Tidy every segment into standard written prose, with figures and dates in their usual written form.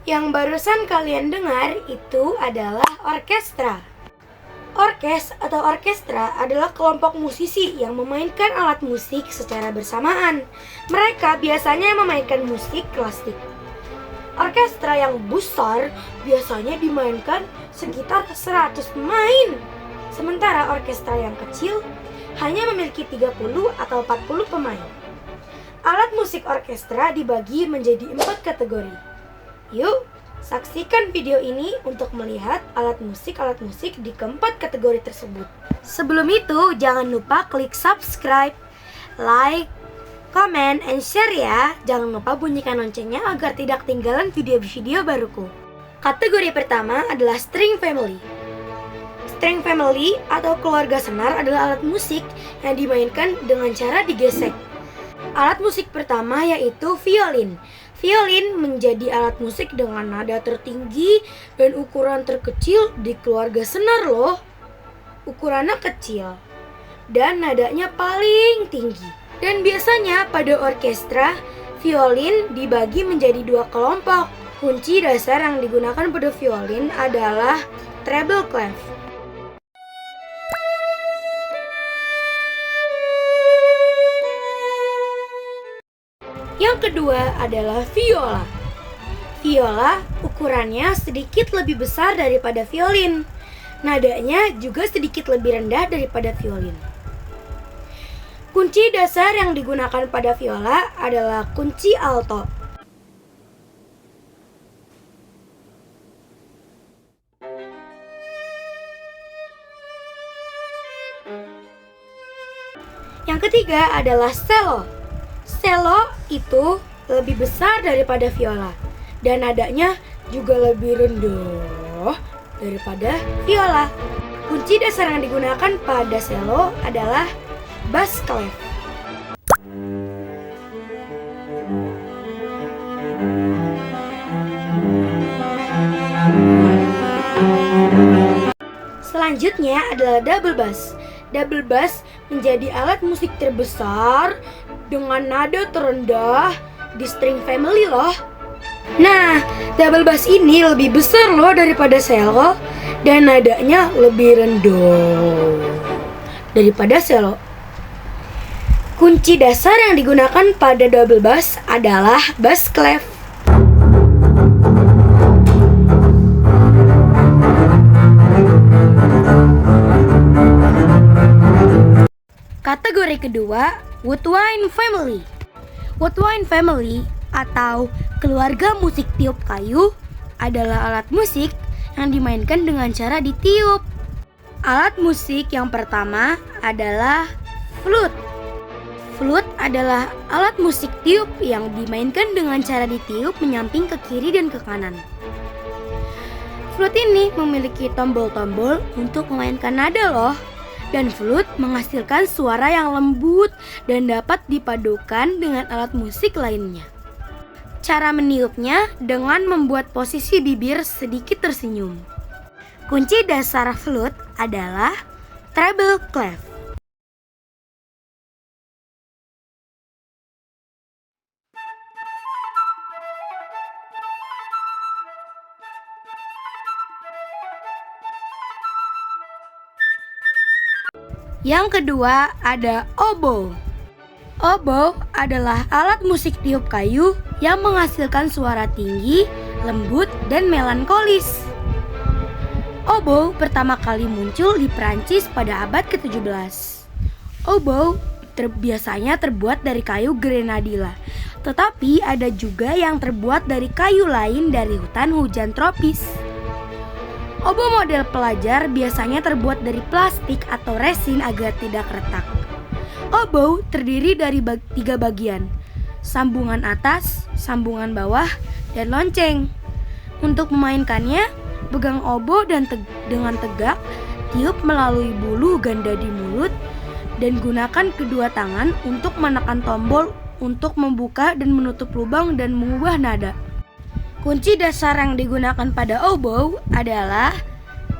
Yang barusan kalian dengar itu adalah orkestra. Orkestra adalah kelompok musisi yang memainkan alat musik secara bersamaan. Mereka biasanya memainkan musik klasik. Orkestra yang besar biasanya dimainkan sekitar 100 pemain. Sementara orkestra yang kecil hanya memiliki 30 atau 40 pemain. Alat musik orkestra dibagi menjadi 4 kategori. Yuk, saksikan video ini untuk melihat alat musik di keempat kategori tersebut. Sebelum itu, jangan lupa klik subscribe, like, comment, and share ya. Jangan lupa bunyikan loncengnya agar tidak ketinggalan video-video baruku. Kategori pertama adalah string family. String family atau keluarga senar adalah alat musik yang dimainkan dengan cara digesek. Alat musik pertama yaitu violin. Violin menjadi alat musik dengan nada tertinggi dan ukuran terkecil di keluarga senar loh. Ukurannya kecil dan nadanya paling tinggi. Dan biasanya pada orkestra, violin dibagi menjadi 2 kelompok. Kunci dasar yang digunakan pada violin adalah treble clef. Yang kedua adalah viola. Viola ukurannya sedikit lebih besar daripada violin. Nadanya juga sedikit lebih rendah daripada violin. Kunci dasar yang digunakan pada viola adalah kunci alto. Yang ketiga adalah cello. Cello itu lebih besar daripada viola dan nadanya juga lebih rendah daripada viola. Kunci dasar yang digunakan pada cello adalah bass clef. Selanjutnya adalah double bass. Double bass menjadi alat musik terbesar dengan nada terendah di string family loh. Nah, double bass ini lebih besar loh daripada cello dan nadanya lebih rendah daripada cello. Kunci dasar yang digunakan pada double bass adalah bass clef. Kategori kedua, woodwind family. Woodwind family atau keluarga musik tiup kayu adalah alat musik yang dimainkan dengan cara ditiup. Alat musik yang pertama adalah flute. Flute adalah alat musik tiup yang dimainkan dengan cara ditiup menyamping ke kiri dan ke kanan. Flute ini memiliki tombol-tombol untuk memainkan nada loh. Dan flute menghasilkan suara yang lembut dan dapat dipadukan dengan alat musik lainnya. Cara meniupnya dengan membuat posisi bibir sedikit tersenyum. Kunci dasar flute adalah treble clef. Yang kedua ada oboe. Oboe adalah alat musik tiup kayu yang menghasilkan suara tinggi, lembut, dan melankolis. Oboe pertama kali muncul di Prancis pada abad ke-17. Oboe biasanya terbuat dari kayu grenadilla, tetapi ada juga yang terbuat dari kayu lain dari hutan hujan tropis. Oboe model pelajar biasanya terbuat dari plastik atau resin agar tidak retak. Oboe terdiri dari 3 bagian, sambungan atas, sambungan bawah, dan lonceng. Untuk memainkannya, pegang oboe dengan tegak, tiup melalui bulu ganda di mulut, dan gunakan kedua tangan untuk menekan tombol untuk membuka dan menutup lubang dan mengubah nada. Kunci dasar yang digunakan pada oboe adalah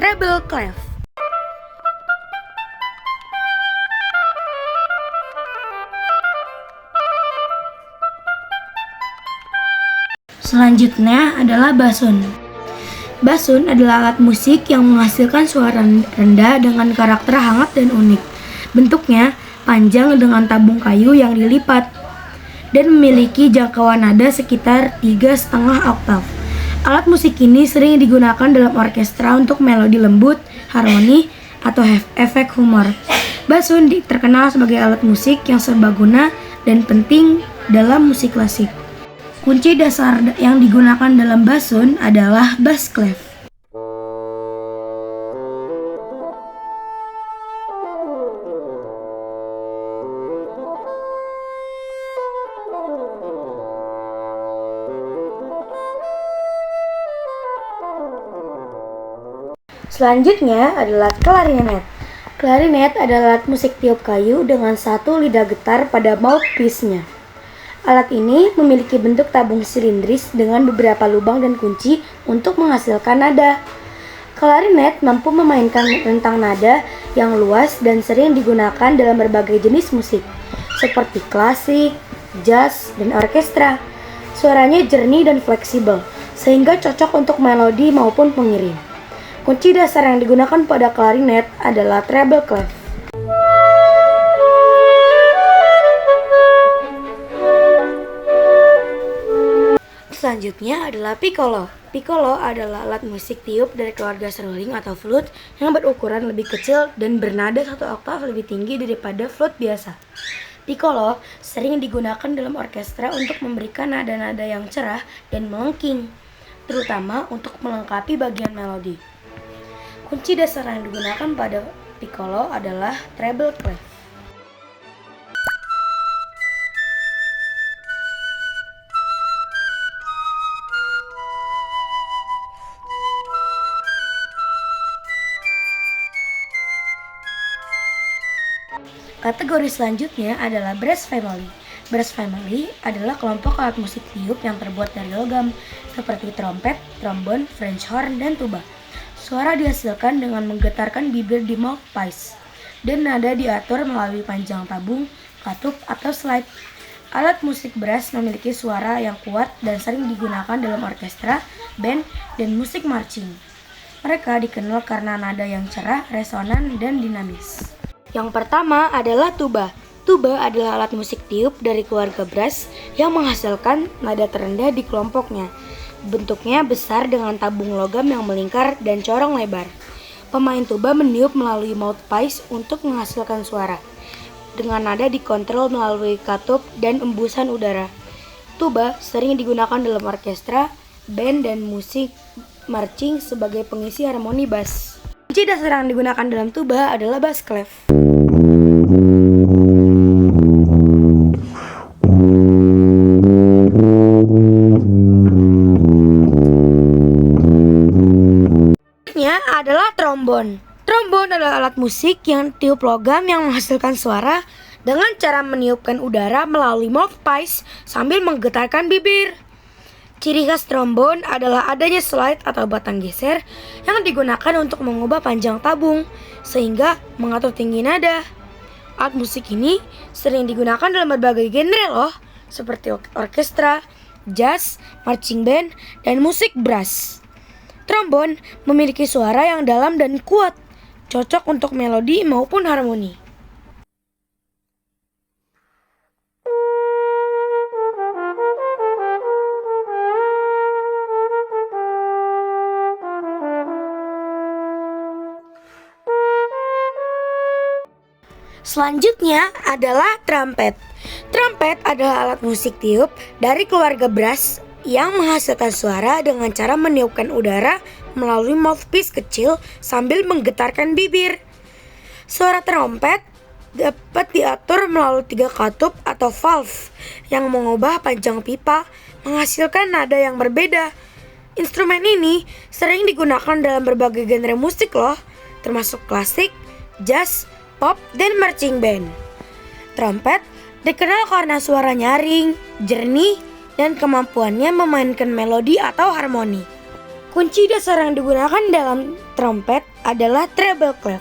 treble clef. Selanjutnya adalah basun. Basun adalah alat musik yang menghasilkan suara rendah dengan karakter hangat dan unik. Bentuknya panjang dengan tabung kayu yang dilipat dan memiliki jangkauan nada sekitar 3,5 oktav. Alat musik ini sering digunakan dalam orkestra untuk melodi lembut, harmoni, atau efek humor. Basun terkenal sebagai alat musik yang serbaguna dan penting dalam musik klasik. Kunci dasar yang digunakan dalam basun adalah bass clef. Selanjutnya adalah klarinet. Klarinet adalah alat musik tiup kayu dengan satu lidah getar pada mouthpiece-nya. Alat ini memiliki bentuk tabung silindris dengan beberapa lubang dan kunci untuk menghasilkan nada. Klarinet mampu memainkan rentang nada yang luas dan sering digunakan dalam berbagai jenis musik, seperti klasik, jazz, dan orkestra. Suaranya jernih dan fleksibel, sehingga cocok untuk melodi maupun pengiring. Kunci dasar yang digunakan pada klarinet adalah treble clef. Selanjutnya adalah piccolo. Piccolo adalah alat musik tiup dari keluarga seruling atau flute yang berukuran lebih kecil dan bernada 1 oktav lebih tinggi daripada flute biasa. Piccolo sering digunakan dalam orkestra untuk memberikan nada-nada yang cerah dan melengking, terutama untuk melengkapi bagian melodi. Kunci dasar yang digunakan pada piccolo adalah treble clef. Kategori selanjutnya adalah brass family. Brass family adalah kelompok alat musik tiup yang terbuat dari logam, seperti trompet, trombon, French horn, dan tuba. Suara dihasilkan dengan menggetarkan bibir di mouthpiece, dan nada diatur melalui panjang tabung, katup, atau slide. Alat musik brass memiliki suara yang kuat dan sering digunakan dalam orkestra, band, dan musik marching. Mereka dikenal karena nada yang cerah, resonan, dan dinamis. Yang pertama adalah tuba. Tuba adalah alat musik tiup dari keluarga brass yang menghasilkan nada terendah di kelompoknya. Bentuknya besar dengan tabung logam yang melingkar dan corong lebar. Pemain tuba meniup melalui mouthpiece untuk menghasilkan suara, dengan nada dikontrol melalui katup dan embusan udara. Tuba sering digunakan dalam orkestra, band, dan musik marching sebagai pengisi harmoni bass. Kunci dasar yang digunakan dalam tuba adalah bass clef. Adalah trombon. Trombon adalah alat musik yang tiup logam yang menghasilkan suara dengan cara meniupkan udara melalui mouthpiece sambil menggetarkan bibir. Ciri khas trombon adalah adanya slide atau batang geser yang digunakan untuk mengubah panjang tabung sehingga mengatur tinggi nada. Alat musik ini sering digunakan dalam berbagai genre loh, seperti orkestra, jazz, marching band, dan musik brass. Trombon memiliki suara yang dalam dan kuat, cocok untuk melodi maupun harmoni. Selanjutnya adalah trompet. Trompet adalah alat musik tiup dari keluarga brass yang menghasilkan suara dengan cara meniupkan udara melalui mouthpiece kecil sambil menggetarkan bibir. Suara trompet dapat diatur melalui 3 katup atau valve yang mengubah panjang pipa menghasilkan nada yang berbeda. Instrumen ini sering digunakan dalam berbagai genre musik loh, termasuk klasik, jazz, pop, dan marching band. Trompet dikenal karena suara nyaring, jernih, dan kemampuannya memainkan melodi atau harmoni. Kunci dasar yang digunakan dalam trompet adalah treble clef.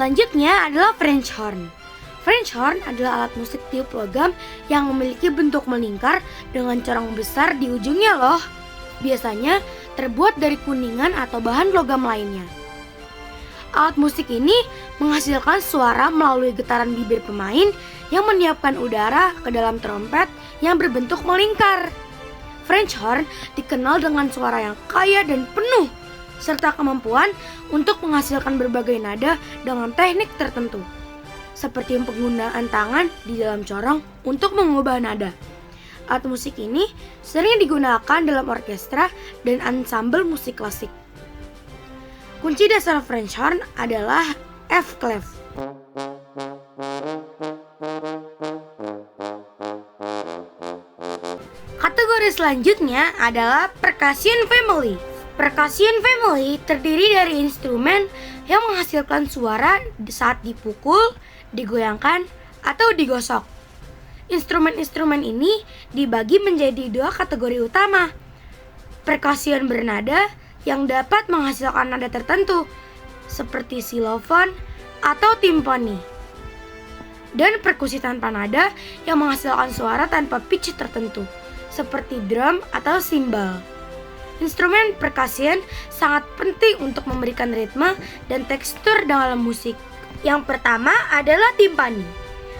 Selanjutnya adalah French horn. French horn adalah alat musik tiup logam yang memiliki bentuk melingkar dengan corong besar di ujungnya loh. Biasanya terbuat dari kuningan atau bahan logam lainnya. Alat musik ini menghasilkan suara melalui getaran bibir pemain yang meniupkan udara ke dalam trompet yang berbentuk melingkar. French horn dikenal dengan suara yang kaya dan penuh, serta kemampuan untuk menghasilkan berbagai nada dengan teknik tertentu, seperti penggunaan tangan di dalam corong untuk mengubah nada. Alat musik ini sering digunakan dalam orkestra dan ansambel musik klasik. Kunci dasar French horn adalah F clef. Kategori selanjutnya adalah percussion family. Percussion family terdiri dari instrumen yang menghasilkan suara saat dipukul, digoyangkan, atau digosok. Instrumen-instrumen ini dibagi menjadi dua kategori utama. Percussion bernada yang dapat menghasilkan nada tertentu, seperti xylophone atau timpani. Dan perkusi tanpa nada yang menghasilkan suara tanpa pitch tertentu, seperti drum atau cymbal. Instrumen percussion sangat penting untuk memberikan ritme dan tekstur dalam musik. Yang pertama adalah timpani.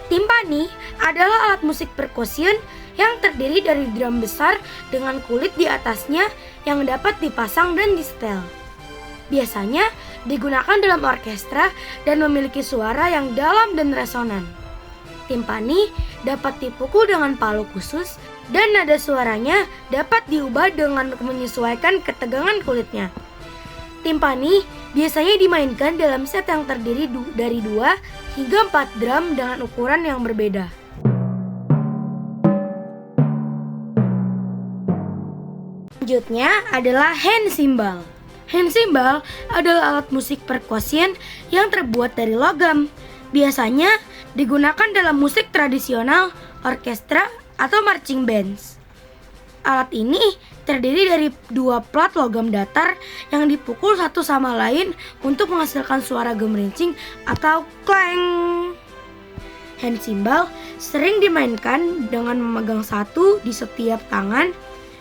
Timpani adalah alat musik percussion yang terdiri dari drum besar dengan kulit di atasnya yang dapat dipasang dan disetel. Biasanya digunakan dalam orkestra dan memiliki suara yang dalam dan resonan. Timpani dapat dipukul dengan palu khusus dan nada suaranya dapat diubah dengan menyesuaikan ketegangan kulitnya. Timpani biasanya dimainkan dalam set yang terdiri dari 2 hingga 4 drum dengan ukuran yang berbeda. Selanjutnya adalah hand cymbal. Hand cymbal adalah alat musik percussion yang terbuat dari logam. Biasanya digunakan dalam musik tradisional, orkestra, atau marching bands. Alat ini terdiri dari 2 plat logam datar yang dipukul satu sama lain untuk menghasilkan suara gemerincing atau clang. Hand cymbal sering dimainkan dengan memegang satu di setiap tangan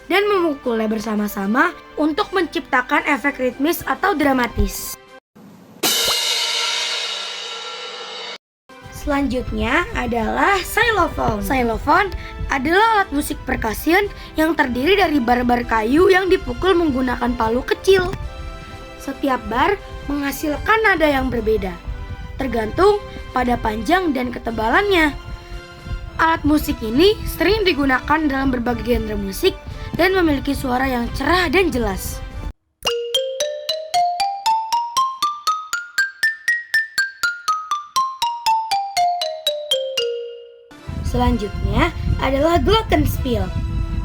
dan memukulnya bersama-sama untuk menciptakan efek ritmis atau dramatis. Selanjutnya adalah xylophone. Xylophone adalah alat musik percussion yang terdiri dari bar-bar kayu yang dipukul menggunakan palu kecil. Setiap bar menghasilkan nada yang berbeda, tergantung pada panjang dan ketebalannya. Alat musik ini sering digunakan dalam berbagai genre musik dan memiliki suara yang cerah dan jelas. Selanjutnya adalah glockenspiel.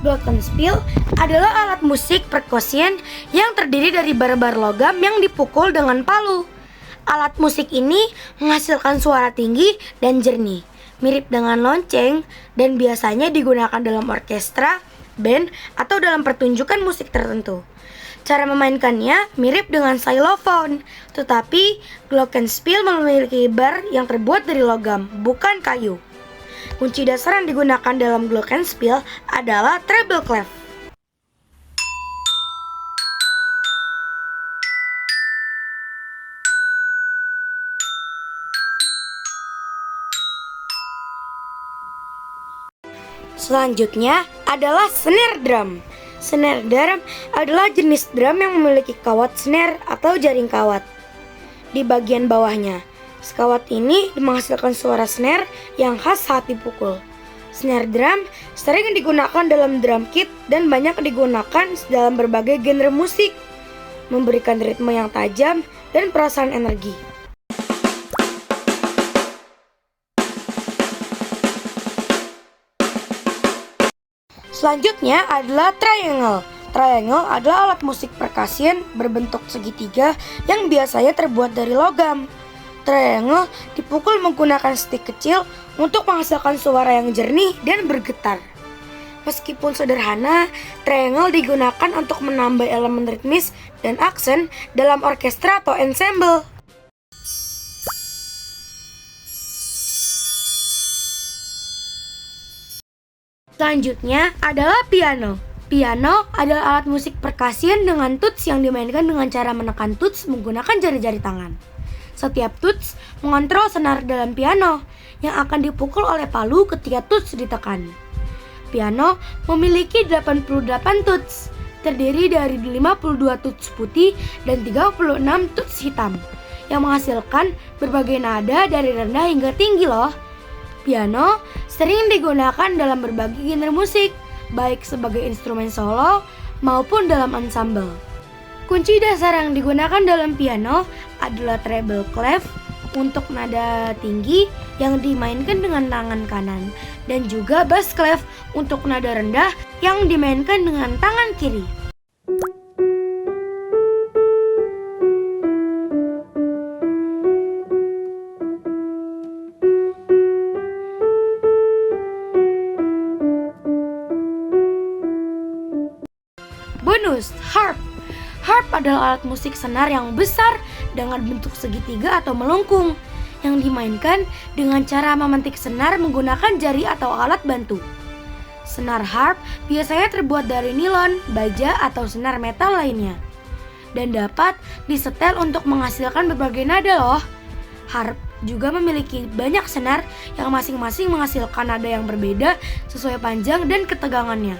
Glockenspiel adalah alat musik percussion yang terdiri dari bar-bar logam yang dipukul dengan palu. Alat musik ini menghasilkan suara tinggi dan jernih, mirip dengan lonceng, dan biasanya digunakan dalam orkestra, band, atau dalam pertunjukan musik tertentu. Cara memainkannya mirip dengan xylophone, tetapi glockenspiel memiliki bar yang terbuat dari logam, bukan kayu. Kunci dasar yang digunakan dalam glockenspiel adalah treble clef. Selanjutnya adalah snare drum. Snare drum adalah jenis drum yang memiliki kawat snare atau jaring kawat di bagian bawahnya. Sekawat ini menghasilkan suara snare yang khas saat dipukul. Snare drum sering digunakan dalam drum kit dan banyak digunakan dalam berbagai genre musik, memberikan ritme yang tajam dan perasaan energi. Selanjutnya adalah triangle. Triangle adalah alat musik percussion berbentuk segitiga yang biasanya terbuat dari logam. Triangle dipukul menggunakan stick kecil untuk menghasilkan suara yang jernih dan bergetar. Meskipun sederhana, triangle digunakan untuk menambah elemen ritmis dan aksen dalam orkestra atau ensemble. Selanjutnya adalah piano. Piano adalah alat musik percussion dengan tuts yang dimainkan dengan cara menekan tuts menggunakan jari-jari tangan. Setiap tuts mengontrol senar dalam piano yang akan dipukul oleh palu ketika tuts ditekan. Piano memiliki 88 tuts, terdiri dari 52 tuts putih dan 36 tuts hitam, yang menghasilkan berbagai nada dari rendah hingga tinggi loh. Piano sering digunakan dalam berbagai genre musik, baik sebagai instrumen solo maupun dalam ensemble. Kunci dasar yang digunakan dalam piano adalah treble clef untuk nada tinggi yang dimainkan dengan tangan kanan, dan juga bass clef untuk nada rendah yang dimainkan dengan tangan kiri. Bonus, harp. Harp adalah alat musik senar yang besar dengan bentuk segitiga atau melengkung yang dimainkan dengan cara memetik senar menggunakan jari atau alat bantu. Senar harp biasanya terbuat dari nilon, baja, atau senar metal lainnya dan dapat disetel untuk menghasilkan berbagai nada loh. Harp juga memiliki banyak senar yang masing-masing menghasilkan nada yang berbeda sesuai panjang dan ketegangannya.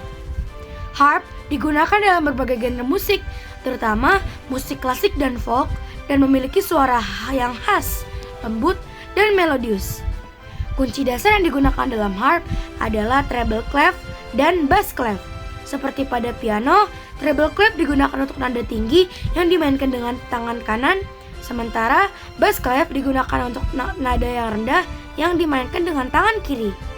Harp digunakan dalam berbagai genre musik, terutama musik klasik dan folk, dan memiliki suara yang khas, lembut, dan melodius. Kunci dasar yang digunakan dalam harp adalah treble clef dan bass clef. Seperti pada piano, treble clef digunakan untuk nada tinggi yang dimainkan dengan tangan kanan, sementara bass clef digunakan untuk nada yang rendah yang dimainkan dengan tangan kiri.